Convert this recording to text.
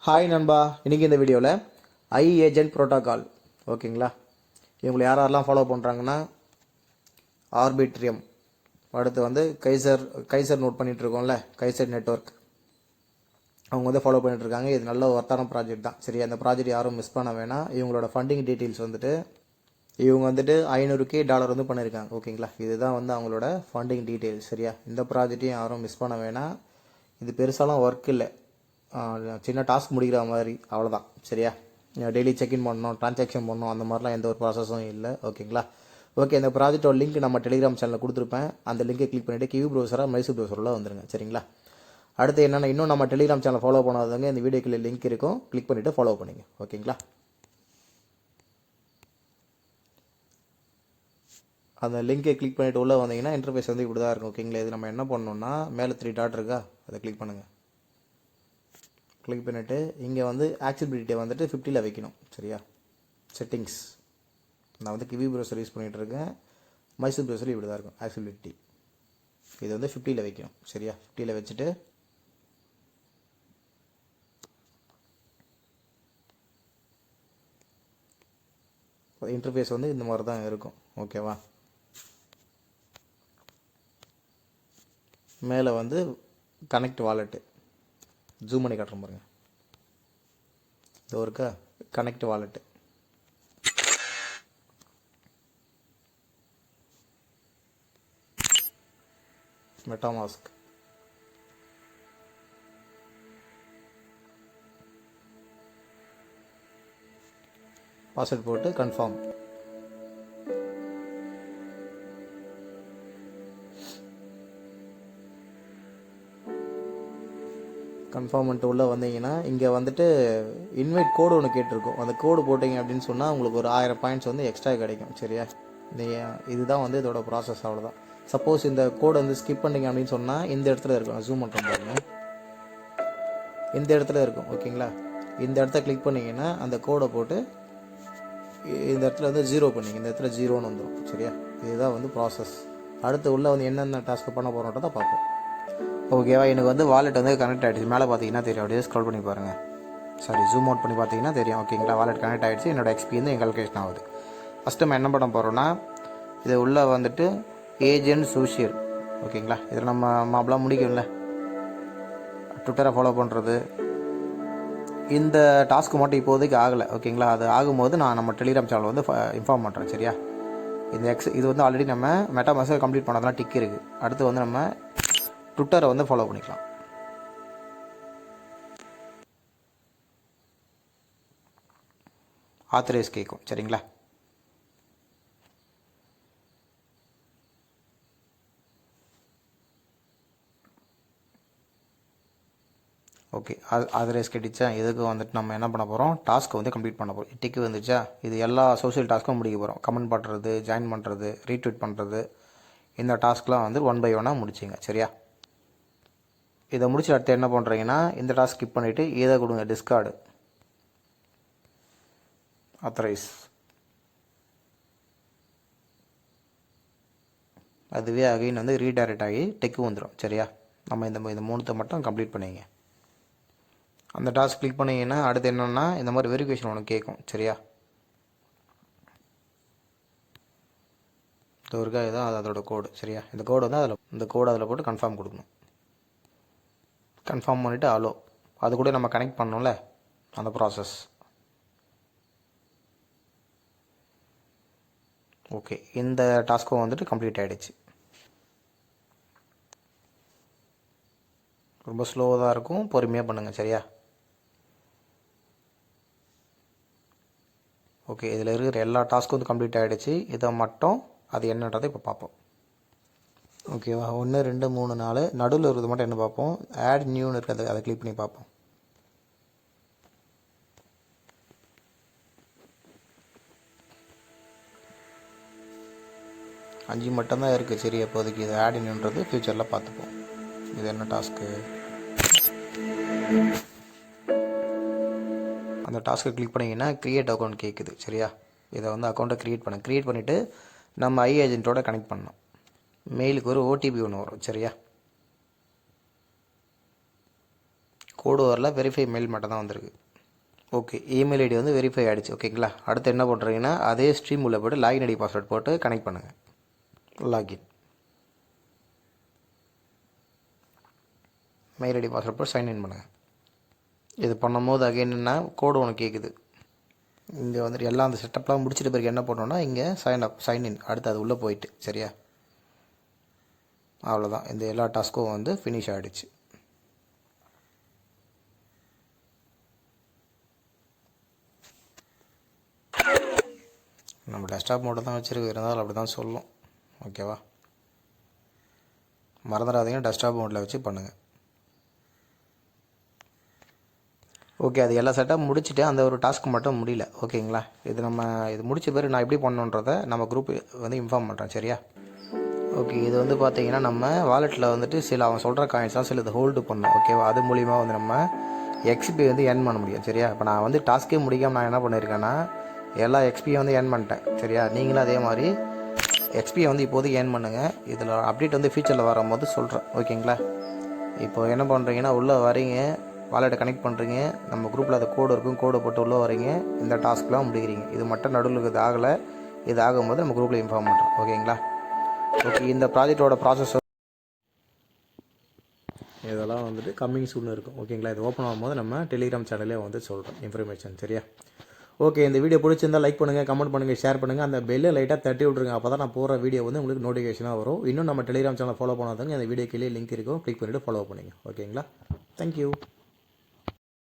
Hi நண்பா, இன்றைக்கி இந்த வீடியோவில் ஐ ஏஜென்ட் ப்ரோட்டோகால் ஓகேங்களா. இவங்களை யாரெல்லாம் ஃபாலோ பண்ணுறாங்கன்னா ஆர்பிட்ரியம், அடுத்து வந்து கைசர் நோட் பண்ணிகிட்ருக்கோம்ல, கைசர் நெட்ஒர்க், அவங்க வந்து ஃபாலோ பண்ணிகிட்ருக்காங்க. இது நல்ல ஒர்த்தான ப்ராஜெக்ட் தான். சரி, அந்த ப்ராஜெக்ட் யாரும் மிஸ் பண்ண வேணாம். இவங்களோட ஃபண்டிங் டீட்டெயில்ஸ் வந்துட்டு இவங்க வந்துட்டு $500K வந்து பண்ணியிருக்காங்க ஓகேங்களா. இதுதான் வந்து அவங்களோட ஃபண்டிங் டீட்டெயில்ஸ். சரியா, இந்த ப்ராஜெக்டையும் யாரும் மிஸ் பண்ண வேணாம். இது பெருசாலாம் ஒர்க் இல்லை, சின்ன டாஸ்க் முடிக்கிற மாதிரி, அவ்வளோதான். சரியா, டெய்லி செக்இன் பண்ணணும், ட்ரான்சாக்ஷன் பண்ணணும், அந்த மாதிரிலாம் எந்த ஒரு ப்ராசஸும் இல்லை ஓகேங்களா. ஓகே, இந்த ப்ராஜெக்டோட லிங்க் நம்ம டெலிகிராம் சேனலில் கொடுத்துருப்பேன். அந்த லிங்கை கிளிக் பண்ணிவிட்டு கிவி ப்ரௌசராக மைசூர் ப்ரௌசரில் வந்துருங்க. சரிங்களா. அடுத்து என்னென்னா, இன்னும் நம்ம டெலிகிராம் சேனல் ஃபாலோ பண்ணாதவங்க இந்த வீடியோக்குள்ள லிங்க் இருக்கும், கிளிக் பண்ணிவிட்டு ஃபாலோ பண்ணிங்க ஓகேங்களா. அந்த லிங்கை கிளிக் பண்ணிவிட்டு உள்ளே வந்தீங்கன்னா இன்டர்ஃபேஸ் வந்து இப்படி தான் இருக்கும் ஓகேங்களா. இது நம்ம என்ன பண்ணணும்னா, மேலே 3 டாட் இருக்கா, அதை கிளிக் பண்ணுங்கள். கிளிக் பண்ணிவிட்டு இங்கே வந்து ஆக்சபிலிட்டியை வந்துட்டு 50ல் வைக்கணும். சரியா, செட்டிங்ஸ், நான் வந்து கிவி ப்ரௌசர் யூஸ் பண்ணிகிட்டு இருக்கேன். மைசூர் ப்ரௌசர் இப்படி தான் இருக்கும். ஆக்சபிலிட்டி இது வந்து 50ல் வைக்கணும். சரியா, 50ல் வச்சுட்டு இன்டர்ஃபேஸ் வந்து இந்த மாதிரி தான் இருக்கும் ஓகேவா. மேலே வந்து கனெக்ட் வாலெட்டு, ஜூம் பண்ணி காட்டுறேன் பாருங்க, இதோ இருக்கா கனெக்ட் வாலெட்டு. மெட்டாமாஸ்க், பாஸ்வேர்ட் போட்டு கன்ஃபார்ம். கன்ஃபார்ம் பண்ணிட்டு உள்ளே வந்தீங்கன்னா இங்கே வந்துட்டு இன்வைட் கோடு ஒன்று கேட்டிருக்கும். அந்த கோடு போட்டிங்க அப்படின்னு சொன்னால் உங்களுக்கு ஒரு 1000 பாயிண்ட்ஸ் வந்து எக்ஸ்ட்ரா கிடைக்கும். சரியா, இதுதான் வந்து இதோட ப்ராசஸ், அவ்வளோதான். சப்போஸ் இந்த கோடு வந்து ஸ்கிப் பண்ணிங்க அப்படின்னு சொன்னால் இந்த இடத்துல இருக்கும், ஜூம் பண்ணுறோம் பாருங்க, இந்த இடத்துல இருக்கும் ஓகேங்களா. இந்த இடத்த கிளிக் பண்ணிங்கன்னா அந்த கோடை போட்டு இந்த இடத்துல வந்து 0 பண்ணிங்க, இந்த இடத்துல 0ன்னு வந்துடும். சரியா, இதுதான் வந்து ப்ராசஸ். அடுத்து உள்ளே வந்து என்னென்ன டாஸ்க் பண்ண போகிறோன்றதை பார்ப்போம் ஓகேவா. எனக்கு வந்து வாலெட் வந்து கனெக்ட் ஆகிடுச்சு. மேலே பார்த்தீங்கன்னா தெரியும், அப்படியே ஸ்க்ரோல் பண்ணி பாருங்கள், சாரி ஜூம் அவுட் பண்ணி பார்த்தீங்கன்னா தெரியும் ஓகேங்களா. வாலெட் கனெக்ட் ஆகிடுச்சு, என்னோட எக்ஸ்பி வந்து எங்கல்கேஷன் ஆகுது. ஃபஸ்ட்டு நம்ம என்ன பண்ண போகிறோம்னா, இது உள்ளே வந்துட்டு ஏஜென்ட் சோஷியல் ஓகேங்களா. இதில் நம்ம மாப்லாம் முடிக்கும்ல, ட்விட்டரை ஃபாலோ பண்ணுறது, இந்த டாஸ்க்கு மட்டும் இப்போதைக்கு ஆகலை ஓகேங்களா. அது ஆகும்போது நான் நம்ம டெலிகிராம் சேனல் வந்து இன்ஃபார்ம் பண்ணுறேன். சரியா, இது வந்து ஆல்ரெடி நம்ம மெட்டாமாஸ்க் கம்ப்ளீட் பண்ணதெல்லாம் டிக் இருக்குது. அடுத்து வந்து நம்ம ட்விட்டரை வந்து ஃபாலோ பண்ணிக்கலாம். ஆத்தரைஸ் கேட்கும். சரிங்களா, ஓகே. ஆத்தரைஸ் கேட்டுச்சா. இதுக்கு வந்துட்டு நம்ம என்ன பண்ண போகிறோம், டாஸ்க்கை வந்து கம்ப்ளீட் பண்ண போகிறோம். டிக்கு வந்துச்சா, இது எல்லா சோஷியல் டாஸ்க்கும் முடிக்க போகிறோம். கமெண்ட் பண்ணுறது, ஜாயின் பண்ணுறது, ரீட்வீட் பண்ணுறது, இந்த டாஸ்க்லாம் வந்து 1 by 1 முடிச்சிங்க. சரியா, இதை முடிச்சு அடுத்து என்ன பண்ணுறீங்கன்னா, இந்த டாஸ்க் ஸ்கிப் பண்ணிவிட்டு இதை கொடுங்க, டிஸ்கார்டு ஆத்தரைஸ். அதுவே அகைன் வந்து ரீடைரக்ட் ஆகி டெக்கு வந்துடும். சரியா, நம்ம இந்த 3 மட்டும் கம்ப்ளீட் பண்ணிங்க. அந்த டாஸ்க் கிளிக் பண்ணிங்கன்னா அடுத்து என்னென்னா, இந்த மாதிரி வெரிஃபிகேஷன் ஒன்று கேட்கும். சரியா, இது இருக்கா, இதுதான் அதோட கோடு. சரியா, இந்த கோடு வந்து இந்த கோடு அதில் போட்டு கன்ஃபார்ம் கொடுக்கணும். கன்ஃபார்ம் பண்ணிவிட்டு அலோ, அது கூட நம்ம கனெக்ட் பண்ணோம்ல, அந்த ப்ராசஸ். ஓகே, இந்த டாஸ்க்கும் வந்துட்டு கம்ப்ளீட் ஆகிடுச்சு. ரொம்ப ஸ்லோவாக தான் இருக்கும், பொறுமையாக பண்ணுங்கள். சரியா, ஓகே. இதில் இருக்கிற எல்லா டாஸ்க்கும் வந்து கம்ப்ளீட் ஆகிடுச்சு. இதை மட்டும் அது என்னன்றதை இப்போ பார்ப்போம் ஓகேவா. 1 2 3 4 நடுவில் இருக்கிறது மட்டும் என்ன பார்ப்போம், ஆட் நியூன்னு இருக்கிறது, அதை கிளிக் பண்ணி பார்ப்போம். அஞ்சு மட்டும்தான் இருக்குது. சரி, அப்போதைக்கு இது ஆட் நியூன்றது ஃப்யூச்சரில் பார்த்துப்போம். இது என்ன டாஸ்க்கு, அந்த டாஸ்க்கை கிளிக் பண்ணிங்கன்னா க்ரியேட் அக்கௌண்ட் கேட்குது. சரியா, இதை வந்து அக்கௌண்ட்டை க்ரியேட் பண்ணிவிட்டு நம்ம ஐ ஏஜென்ட்டோட கனெக்ட் பண்ணணும். மெயிலுக்கு ஒரு ஓடிபி ஒன்று வரும். சரியா, கோடு வரல, வெரிஃபை மெயில் மட்டும் தான் வந்திருக்கு. ஓகே, இமெயில் ஐடி வந்து வெரிஃபை ஆகிடுச்சு. ஓகேங்களா, அடுத்து என்ன பண்ணுறீங்கன்னா அதே ஸ்ட்ரீம் உள்ள போய்ட்டு லாகின் ஐடி பாஸ்வேர்ட் போட்டு கனெக்ட் பண்ணுங்கள். லாகின் மெயில் ஐடி பாஸ்வேர்ட் போட்டு சைன்இன் பண்ணுங்கள். இது பண்ணும்போது அகைன்னா கோடு ஒன்று கேட்குது. இங்கே வந்துட்டு எல்லாம் அந்த செட்டப்லாம் முடிச்சிட்டு பிறகு என்ன பண்ணோன்னா இங்கே சைன்இன் அடுத்து அது உள்ளே போயிட்டு. சரியா, அவ்வளோதான். இந்த எல்லா டாஸ்க்கும் வந்து ஃபினிஷ் ஆகிடுச்சு. நம்ம டெஸ்க்டாப் மோட்டை தான் வச்சுருக்கு, இருந்தாலும் அப்படி தான் சொல்லும். ஓகேவா, மறந்துடாதீங்க, டெஸ்க்டாப் மோட்டில் வச்சு பண்ணுங்கள். ஓகே, அது எல்லா செட்டப் முடிச்சுட்டு அந்த ஒரு டாஸ்க் மட்டும் முடியல. ஓகேங்களா, இது முடிச்ச பிறகு நான் எப்படி பண்ணணுன்றதை நம்ம குரூப் வந்து இன்ஃபார்ம் பண்ணுறேன். சரியா, ஓகே. இது வந்து பார்த்தீங்கன்னா நம்ம வாலெட்டில் வந்துட்டு அவன் சொல்கிற காயின்ஸ்லாம் இது ஹோல்டு பண்ணணும். ஓகேவா, அது மூலிமா வந்து நம்ம எக்ஸ்பி வந்து ஏர்ன் பண்ண முடியும். சரியா, இப்போ நான் வந்து டாஸ்க்கே முடிக்காமல் நான் என்ன பண்ணியிருக்கேன்னா எல்லா எக்ஸ்பியை வந்து ஏர்ன் பண்ணிட்டேன். சரியா, நீங்களும் அதே மாதிரி எக்ஸ்பியை வந்து இப்போதைக்கு ஏர்ன் பண்ணுங்கள். இதில் அப்டேட் வந்து ஃபியூச்சரில் வரும்போது சொல்கிறேன். ஓகேங்களா, இப்போ என்ன பண்ணுறீங்கன்னா உள்ளே வரீங்க, வாலெட்டை கனெக்ட் பண்ணுறீங்க, நம்ம குரூப்பில் அந்த கோடு இருக்கும், கோடை போட்டு உள்ளே வரீங்க, இந்த டாஸ்க்லாம் முடிக்கிறீங்க. இது மட்டும் நடுவில் இது ஆகலை, இது ஆகும்போது நம்ம குரூப்பில் இன்ஃபார்ம் பண்ணுறோம். ஓகேங்களா, ஓகே. இந்த ப்ராஜெக்டோட ப்ராசஸ் இதெல்லாம் வந்துட்டு கம்மிங் சூன் இருக்கும். ஓகேங்களா, இது ஓப்பன் ஆகும்போது நம்ம டெலிகிராம் சேனலே வந்து சொல்கிறோம் இன்ஃபர்மேஷன். சரியா, ஓகே. இந்த வீடியோ பிடிச்சிருந்தால் லைக் பண்ணுங்கள், கமெண்ட் பண்ணுங்கள், ஷேர் பண்ணுங்கள். அந்த பெல்லை லைட்டாக தட்டி விட்ருங்க, அப்போ தான் நான் போகிற வீடியோ வந்து உங்களுக்கு நோட்டிஃபிகேஷனாக வரும். இன்னும் நம்ம டெலிகிராம் சேனல் ஃபாலோ பண்ணாதவங்க அந்த வீடியோ கீழே லிங்க் இருக்கும், கிளிக் பண்ணிவிட்டு ஃபாலோ பண்ணுங்கள். ஓகேங்களா, தேங்க்யூ.